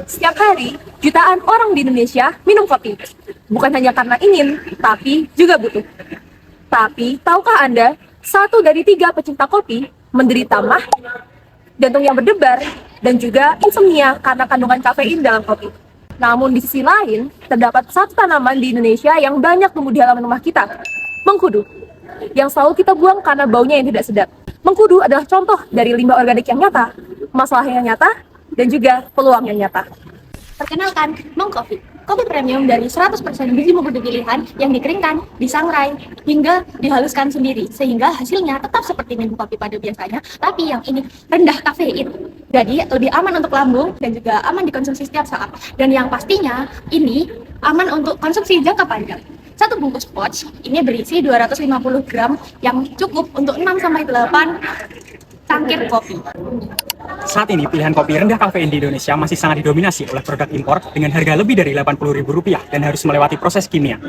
Setiap hari, jutaan orang di Indonesia minum kopi. Bukan hanya karena ingin, tapi juga butuh. Tapi, tahukah Anda, satu dari tiga pecinta kopi menderita mah, jantung yang berdebar, dan juga insomnia karena kandungan kafein dalam kopi. Namun di sisi lain, terdapat satu tanaman di Indonesia yang banyak tumbuh di halaman rumah kita, mengkudu, yang selalu kita buang karena baunya yang tidak sedap. Mengkudu adalah contoh dari limbah organik yang nyata, masalah yang nyata, dan juga peluang yang nyata. Perkenalkan, Mong Coffee. Kopi premium dari 100% biji mengkudu pilihan yang dikeringkan, disangrai, hingga dihaluskan sendiri. Sehingga hasilnya tetap seperti minum kopi pada biasanya, tapi yang ini rendah kafein. Jadi lebih aman untuk lambung dan juga aman dikonsumsi setiap saat. Dan yang pastinya ini aman untuk konsumsi jangka panjang. Satu bungkus pouch ini berisi 250 gram yang cukup untuk 6-8 cangkir kopi. Saat ini pilihan kopi rendah kafein di Indonesia masih sangat didominasi oleh produk impor dengan harga lebih dari Rp80.000 dan harus melewati proses kimia.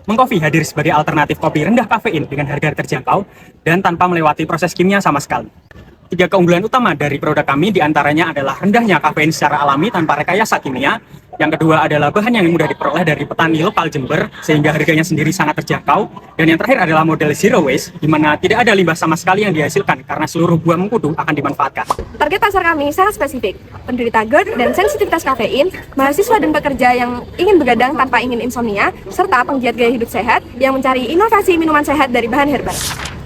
Mengcoffee hadir sebagai alternatif kopi rendah kafein dengan harga terjangkau dan tanpa melewati proses kimia sama sekali. Tiga keunggulan utama dari produk kami diantaranya adalah rendahnya kafein secara alami tanpa rekayasa kimia. Yang kedua adalah bahan yang mudah diperoleh dari petani lokal Jember sehingga harganya sendiri sangat terjangkau. Dan yang terakhir adalah model zero waste di mana tidak ada limbah sama sekali yang dihasilkan karena seluruh buah mengkudu akan dimanfaatkan. Target pasar kami sangat spesifik, penderita GERD dan sensitivitas kafein, mahasiswa dan pekerja yang ingin begadang tanpa ingin insomnia, serta penggiat gaya hidup sehat yang mencari inovasi minuman sehat dari bahan herbal.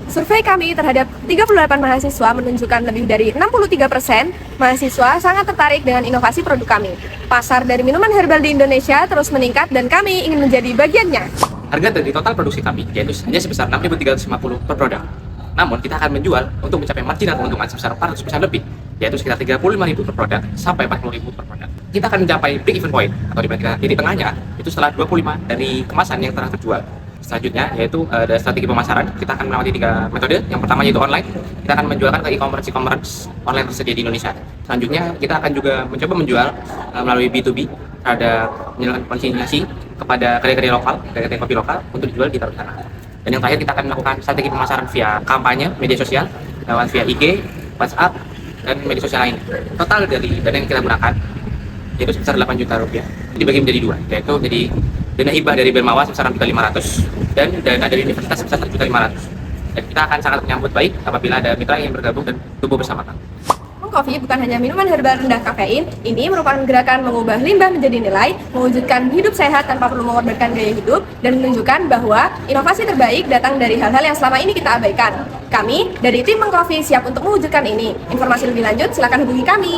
Survei kami terhadap 38 mahasiswa menunjukkan lebih dari 63% mahasiswa sangat tertarik dengan inovasi produk kami. Pasar dari minuman herbal di Indonesia terus meningkat dan kami ingin menjadi bagiannya. Harga dari total produksi kami yaitu hanya sebesar 6.350 per produk. Namun kita akan menjual untuk mencapai marginal keuntungan sebesar 400% lebih, yaitu sekitar 35.000 per produk sampai 40.000 per produk. Kita akan mencapai break even point atau dimana titik tengahnya itu setelah 25 dari kemasan yang telah terjual. Selanjutnya yaitu ada strategi pemasaran. Kita akan melewati 3 metode. Yang pertama yaitu online. Kita akan menjualkan ke e-commerce online tersedia di Indonesia. Selanjutnya kita akan juga mencoba menjual melalui B2B, ada menjalankan konsinyasi kepada kedai-kedai lokal, kedai-kedai kopi lokal untuk dijual di taruh sana. Dan yang terakhir kita akan melakukan strategi pemasaran via kampanye media sosial, lewat via IG, WhatsApp, dan media sosial lain. Total dari dana yang kita gunakan yaitu sebesar 8 juta rupiah. Dibagi menjadi dua, yaitu jadi dana hibah dari Bermawa sebesar 1.500 dan dana dari universitas sebesar 1.500. Dan kita akan sangat menyambut baik apabila ada mitra yang bergabung dan tumbuh bersama kami. Coffee bukan hanya minuman herbal rendah kafein, ini merupakan gerakan mengubah limbah menjadi nilai, mewujudkan hidup sehat tanpa perlu mengorbankan gaya hidup, dan menunjukkan bahwa inovasi terbaik datang dari hal-hal yang selama ini kita abaikan. Kami dari tim Coffee siap untuk mewujudkan ini. Informasi lebih lanjut silakan hubungi kami.